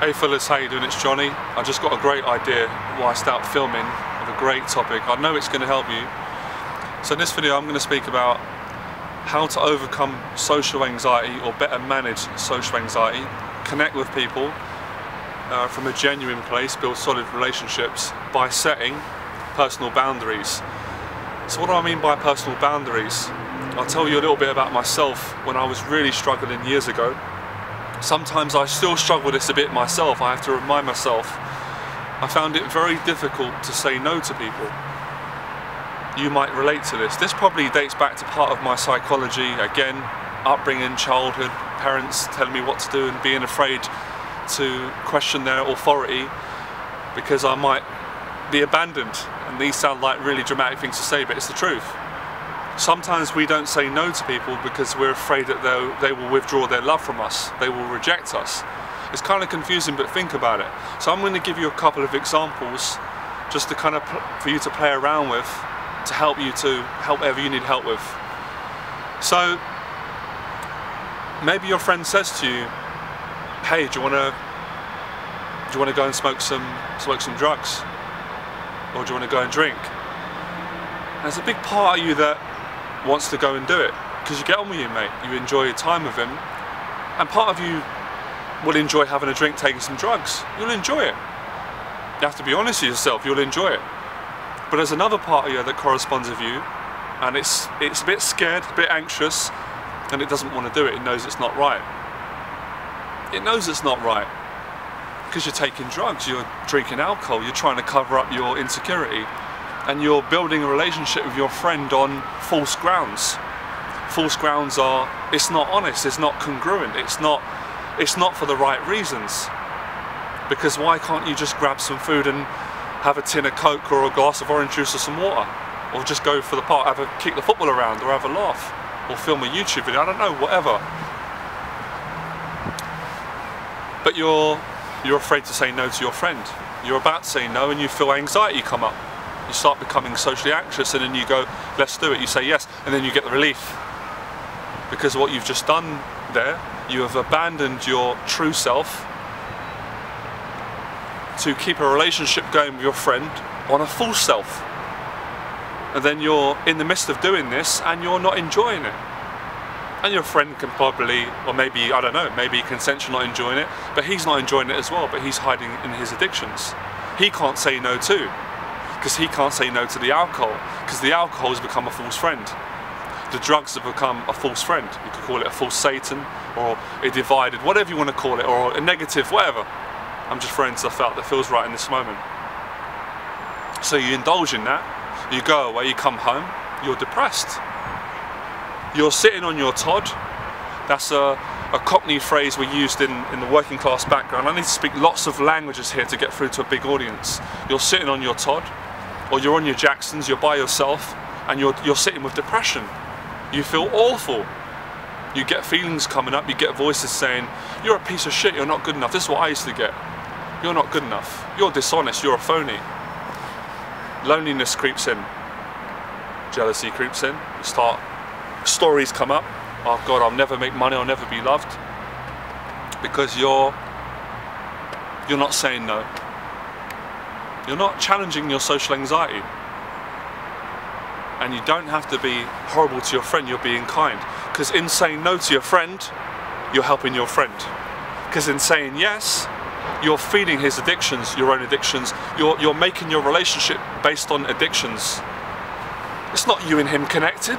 Hey fellas, how you doing? It's Johnny. I just got a great idea whilst out filming of a great topic. I know it's going to help you. So in this video I'm going to speak about how to overcome social anxiety or better manage social anxiety, connect with people from a genuine place, build solid relationships by setting personal boundaries. So what do I mean by personal boundaries? I'll tell you a little bit about myself when I was really struggling years ago. Sometimes I still struggle with this a bit myself. I have to remind myself. I found it very difficult to say no to people. You might relate to this. This probably dates back to part of my psychology. Again, upbringing, childhood, parents telling me what to do and being afraid to question their authority because I might be abandoned. And these sound like really dramatic things to say, but it's the truth. Sometimes we don't say no to people because we're afraid that they will withdraw their love from us. They will reject us. It's kind of confusing, but think about it. So I'm going to give you a couple of examples just to kind of for you to play around with to help you to help whatever you need help with. So maybe your friend says to you, hey, do you want to go and smoke some drugs? Or do you want to go and drink? There's a big part of you that wants to go and do it because you get on with your mate, you enjoy your time with him, and part of you will enjoy having a drink, taking some drugs. You'll enjoy it. You have to be honest with yourself, you'll enjoy it. But there's another part of you that corresponds with you, and it's a bit scared, a bit anxious, and it doesn't want to do it. It knows it's not right. It knows it's not right because you're taking drugs, you're drinking alcohol, you're trying to cover up your insecurity. And you're building a relationship with your friend on false grounds. False grounds are, it's not honest, it's not congruent, it's not for the right reasons. Because why can't you just grab some food and have a tin of Coke or a glass of orange juice or some water? Or just go for the park, kick the football around, or have a laugh, or film a YouTube video, I don't know, whatever. But you're afraid to say no to your friend. You're about to say no and you feel anxiety come up. You start becoming socially anxious, and then you go, let's do it, you say yes, and then you get the relief. Because what you've just done there, you have abandoned your true self to keep a relationship going with your friend on a false self. And then you're in the midst of doing this and you're not enjoying it. And your friend can probably, or maybe, I don't know, maybe he can sense you're not enjoying it, but he's not enjoying it as well, but he's hiding in his addictions. He can't say no too. Because he can't say no to the alcohol, because the alcohol has become a false friend. The drugs have become a false friend. You could call it a false Satan, or a divided, whatever you want to call it, or a negative, whatever. I'm just throwing stuff out that feels right in this moment. So you indulge in that, you go away, you come home, you're depressed. You're sitting on your Todd. That's a Cockney phrase we used in the working class background. I need to speak lots of languages here to get through to a big audience. You're sitting on your Todd, or you're on your Jacksons, you're by yourself, and you're sitting with depression. You feel awful. You get feelings coming up, you get voices saying, you're a piece of shit, you're not good enough. This is what I used to get. You're not good enough. You're dishonest, you're a phony. Loneliness creeps in. Jealousy creeps in. You start, stories come up. Oh God, I'll never make money, I'll never be loved. Because you're not saying no. You're not challenging your social anxiety. And you don't have to be horrible to your friend, you're being kind. Because in saying no to your friend, you're helping your friend. Because in saying yes, you're feeding his addictions, your own addictions. You're making your relationship based on addictions. It's not you and him connected.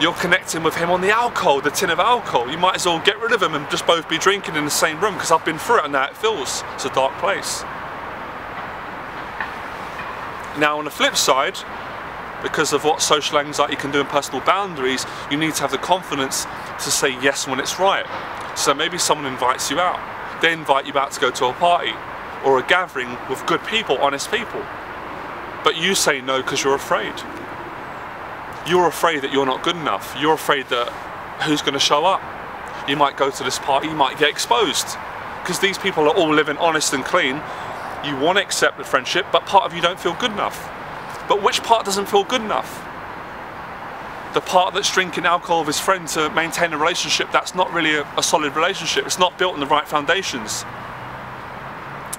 You're connecting with him on the alcohol, the tin of alcohol. You might as well get rid of him and just both be drinking in the same room, because I've been through it and now it feels. It's a dark place. Now on the flip side, because of what social anxiety can do in personal boundaries, you need to have the confidence to say yes when it's right. So maybe someone invites you out. They invite you out to go to a party or a gathering with good people, honest people. But you say no because you're afraid. You're afraid that you're not good enough. You're afraid that who's going to show up? You might go to this party, you might get exposed. Because these people are all living honest and clean. You want to accept the friendship, but part of you don't feel good enough. But which part doesn't feel good enough? the part that's drinking alcohol with his friend to maintain a relationship that's not really a solid relationship. It's not built on the right foundations.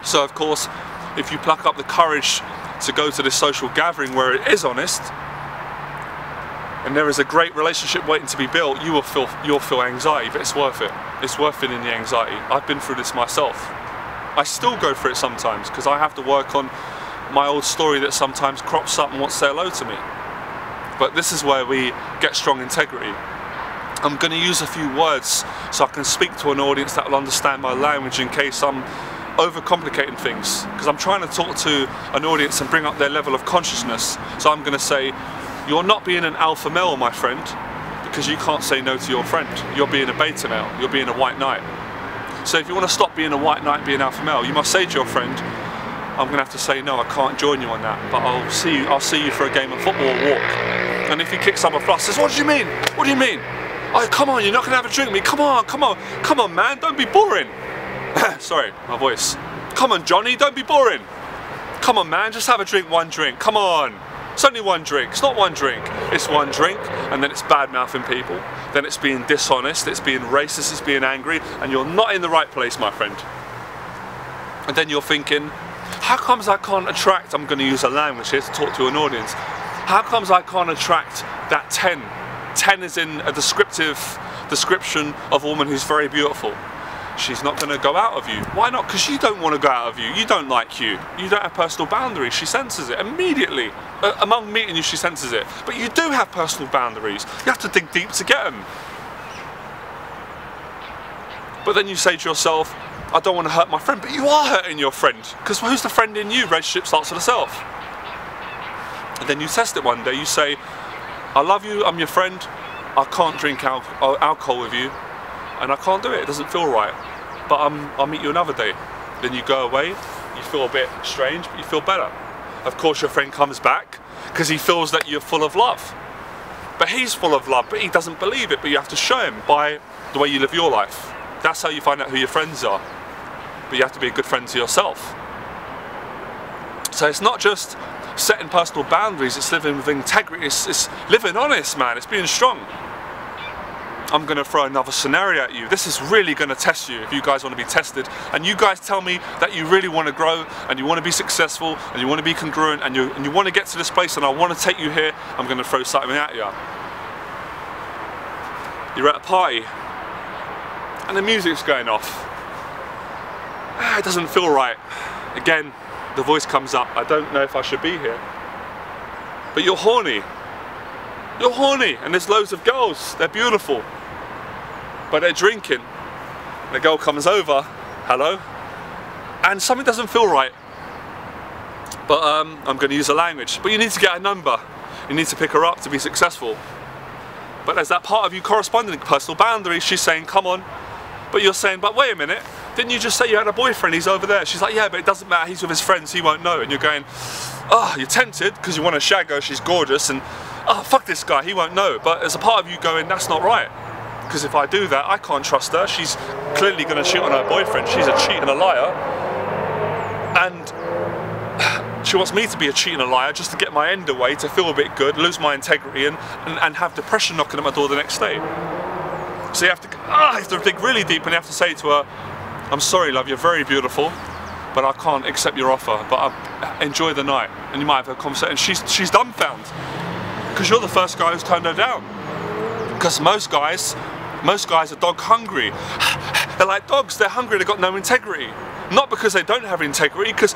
So of course, if you pluck up the courage to go to this social gathering where it is honest, and there is a great relationship waiting to be built, you'll feel anxiety, but it's worth it. It's worth it in the anxiety. I've been through this myself. I still go through it sometimes because I have to work on my old story that sometimes crops up and wants to say hello to me. But this is where we get strong integrity. I'm going to use a few words so I can speak to an audience that will understand my language in case I'm overcomplicating things, because I'm trying to talk to an audience and bring up their level of consciousness. So I'm going to say, you're not being an alpha male, my friend, because you can't say no to your friend. You're being a beta male, you're being a white knight. So if you want to stop being a white knight and being alpha male, you must say to your friend, I'm going to have to say no, I can't join you on that, but I'll see you for a game of football or walk. And if he kicks up a fuss, says, what do you mean? What do you mean? Oh, come on, you're not going to have a drink with me. Come on, man, don't be boring. Sorry, my voice. Come on, Johnny, don't be boring. Come on, man, just have a drink, one drink. Come on. It's only one drink. It's not one drink. It's one drink, and then it's bad-mouthing people. Then it's being dishonest, it's being racist, it's being angry, and you're not in the right place, my friend. And then you're thinking, how comes I can't attract, I'm going to use a language here to talk to an audience, how comes I can't attract that 10? 10 is in a description of a woman who's very beautiful. She's not going to go out of you. Why not? Because you don't want to go out of you. You don't like you. You don't have personal boundaries. She senses it immediately. Among meeting you, she senses it. But you do have personal boundaries. You have to dig deep to get them. But then you say to yourself, I don't want to hurt my friend. But you are hurting your friend. Because who's the friend in you? Relationship starts with the self. And then you test it one day. You say, I love you. I'm your friend. I can't drink alcohol with you. And I can't do it. It doesn't feel right. But I'll meet you another day. Then you go away, you feel a bit strange, but you feel better. Of course your friend comes back because he feels that you're full of love. But he's full of love, but he doesn't believe it, but you have to show him by the way you live your life. That's how you find out who your friends are. But you have to be a good friend to yourself. So it's not just setting personal boundaries, it's living with integrity, it's living honest, man, it's being strong. I'm going to throw another scenario at you. This is really going to test you if you guys want to be tested. And you guys tell me that you really want to grow and you want to be successful and you want to be congruent and you want to get to this place and I want to take you here. I'm going to throw something at you. You're at a party and the music's going off. It doesn't feel right. Again, the voice comes up. I don't know if I should be here. But you're horny. You're horny and there's loads of girls. They're beautiful. But they're drinking. And the girl comes over, hello, and something doesn't feel right. But I'm going to use a language. But you need to get a number. You need to pick her up to be successful. But there's that part of you corresponding to personal boundaries. She's saying, come on. But you're saying, but wait a minute. Didn't you just say you had a boyfriend? He's over there. She's like, yeah, but it doesn't matter. He's with his friends. He won't know. And you're going, oh, you're tempted because you want to shag her. She's gorgeous. And oh, fuck this guy. He won't know. But there's a part of you going, that's not right. Because if I do that, I can't trust her. She's clearly going to cheat on her boyfriend. She's a cheat and a liar. And she wants me to be a cheat and a liar just to get my end away, to feel a bit good, lose my integrity, and have depression knocking at my door the next day. So you have to dig really deep and you have to say to her, I'm sorry, love, you're very beautiful, but I can't accept your offer, but I enjoy the night. And you might have a conversation. She's dumbfounded. Because you're the first guy who's turned her down. Because most guys are dog hungry. They're like dogs, they're hungry, they've got no integrity. Not because they don't have integrity, because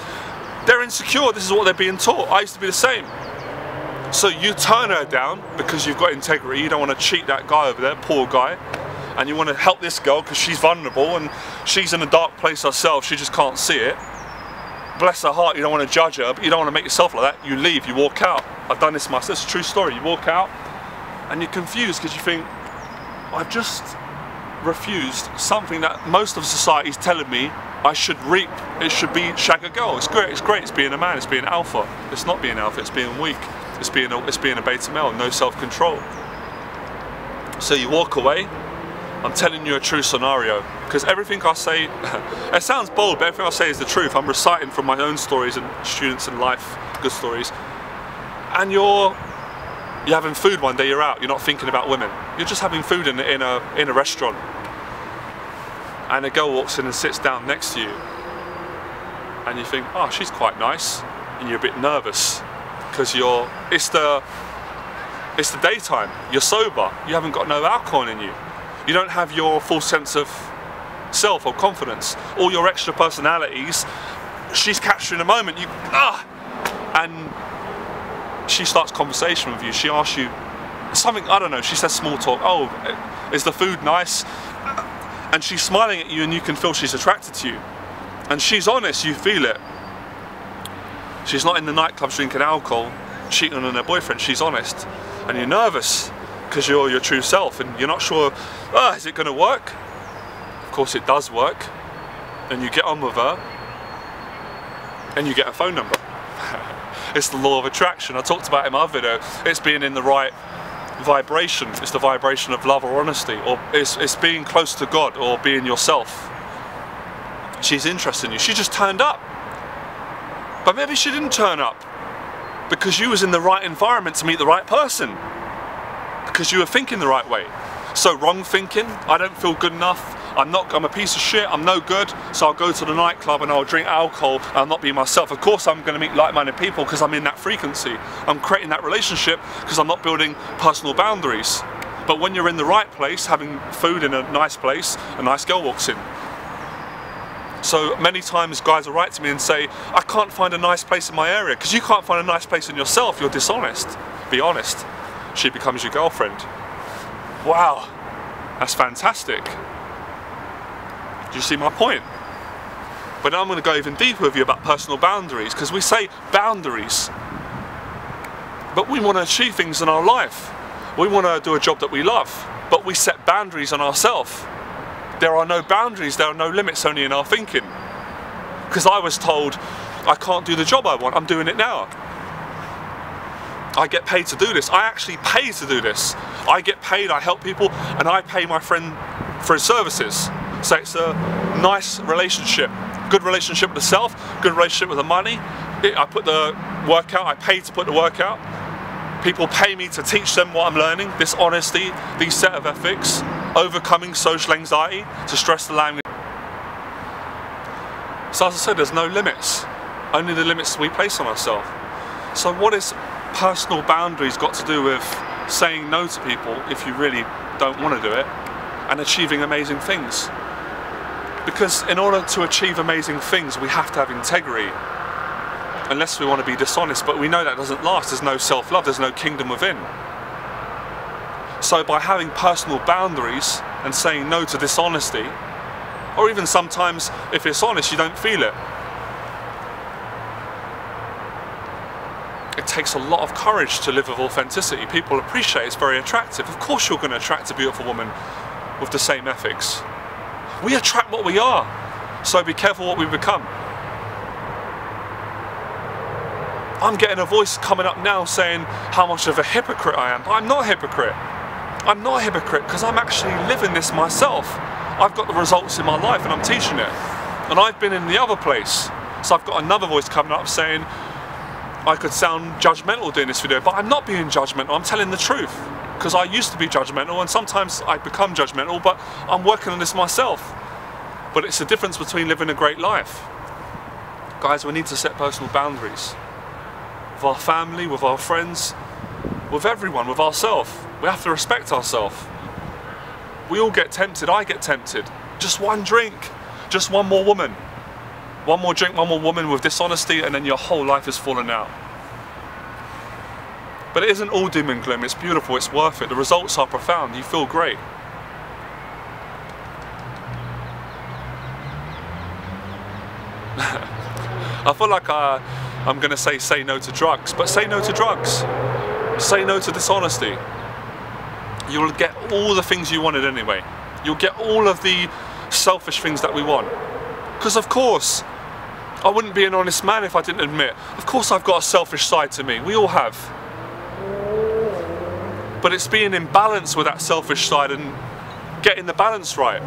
they're insecure, this is what they're being taught. I used to be the same. So you turn her down because you've got integrity, you don't want to cheat that guy over there, poor guy. And you want to help this girl because she's vulnerable and she's in a dark place herself, she just can't see it. Bless her heart, you don't want to judge her, but you don't want to make yourself like that. You leave, you walk out. I've done this myself, it's a true story. You walk out and you're confused because you think, I've just refused something that most of society is telling me I should reap. It should be shag a girl. It's great, it's being a man, it's being alpha. It's not being alpha, it's being weak. It's being a beta male, no self-control. So you walk away. I'm telling you a true scenario, because everything I say, it sounds bold, but everything I say is the truth. I'm reciting from my own stories and students in life, good stories. And you're You're having food one day, you're out, you're not thinking about women. You're just having food in a restaurant. And a girl walks in and sits down next to you. And you think, oh, she's quite nice. And you're a bit nervous. Because it's the daytime, you're sober, you haven't got no alcohol in you. You don't have your full sense of self or confidence. All your extra personalities, she's capturing a moment, and she starts conversation with you. She asks you something, I don't know, she says small talk. Oh, is the food nice? And she's smiling at you and you can feel she's attracted to you. And she's honest, you feel it. She's not in the nightclubs drinking alcohol, cheating on her boyfriend, she's honest. And you're nervous because you're your true self and you're not sure, is it going to work? Of course it does work. And you get on with her and you get a phone number. It's the law of attraction. I talked about it in my other video. It's being in the right vibration. It's the vibration of love or honesty, or it's being close to God or being yourself. She's interested in you. She just turned up. But maybe she didn't turn up because you was in the right environment to meet the right person. Because you were thinking the right way. So wrong thinking, I don't feel good enough, I'm a piece of shit, I'm no good, so I'll go to the nightclub and I'll drink alcohol and I'll not be myself. Of course I'm going to meet like-minded people because I'm in that frequency. I'm creating that relationship because I'm not building personal boundaries. But when you're in the right place, having food in a nice place, a nice girl walks in. So many times guys will write to me and say, I can't find a nice place in my area. Because you can't find a nice place in yourself, you're dishonest. Be honest. She becomes your girlfriend. Wow, that's fantastic. Do you see my point? But now I'm going to go even deeper with you about personal boundaries, because we say boundaries, but we want to achieve things in our life. We want to do a job that we love, but we set boundaries on ourselves. There are no boundaries, there are no limits, only in our thinking. Because I was told I can't do the job I want, I'm doing it now. I get paid to do this. I actually pay to do this. I get paid, I help people, and I pay my friend for his services. So it's a nice relationship. Good relationship with the self, good relationship with the money. I put the work out, I pay to put the work out. People pay me to teach them what I'm learning, this honesty, these set of ethics, overcoming social anxiety, to stress the language. So as I said, there's no limits. Only the limits we place on ourselves. So what is personal boundaries got to do with saying no to people if you really don't want to do it, and achieving amazing things? Because in order to achieve amazing things, we have to have integrity. Unless we want to be dishonest, but we know that doesn't last. There's no self-love, there's no kingdom within. So by having personal boundaries and saying no to dishonesty, or even sometimes if it's honest, you don't feel it. It takes a lot of courage to live with authenticity. People appreciate it's very attractive. Of course you're going to attract a beautiful woman with the same ethics. We attract what we are, so be careful what we become. I'm getting a voice coming up now saying how much of a hypocrite I am, but I'm not a hypocrite. I'm not a hypocrite because I'm actually living this myself. I've got the results in my life and I'm teaching it. And I've been in the other place. So I've got another voice coming up saying I could sound judgmental doing this video, but I'm not being judgmental, I'm telling the truth. Because I used to be judgmental and sometimes I become judgmental, but I'm working on this myself. But it's the difference between living a great life. Guys, we need to set personal boundaries. With our family, with our friends, with everyone, with ourselves. We have to respect ourselves. We all get tempted, I get tempted. Just one drink, just one more woman. One more drink, one more woman with dishonesty, and then your whole life is falling out. But it isn't all doom and gloom, it's beautiful, it's worth it. The results are profound, you feel great. I feel like I'm going to say no to drugs, but say no to drugs. Say no to dishonesty. You'll get all the things you wanted anyway. You'll get all of the selfish things that we want. Because of course, I wouldn't be an honest man if I didn't admit. Of course I've got a selfish side to me, we all have. But it's being in balance with that selfish side and getting the balance right.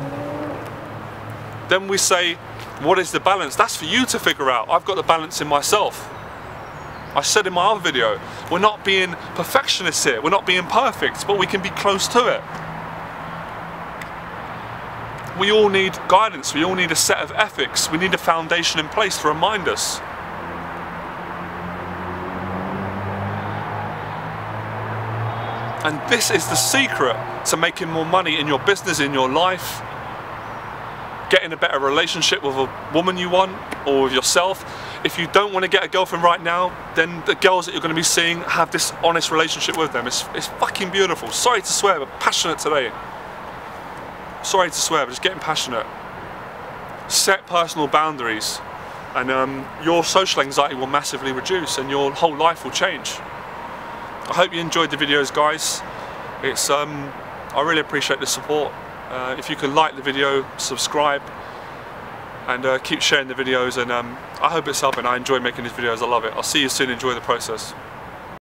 Then we say, what is the balance? That's for you to figure out. I've got the balance in myself. I said in my other video, we're not being perfectionists here, we're not being perfect, but we can be close to it. We all need guidance, we all need a set of ethics, we need a foundation in place to remind us. And this is the secret to making more money in your business, in your life, getting a better relationship with a woman you want, or with yourself. If you don't want to get a girlfriend right now, then the girls that you're going to be seeing, have this honest relationship with them. It's fucking beautiful. Sorry to swear, but passionate today. Sorry to swear, but just getting passionate. Set personal boundaries, and your social anxiety will massively reduce, and your whole life will change. I hope you enjoyed the videos, guys. I really appreciate the support. If you can like the video, subscribe, and keep sharing the videos, and I hope it's helping. I enjoy making these videos, I love it. I'll see you soon, enjoy the process.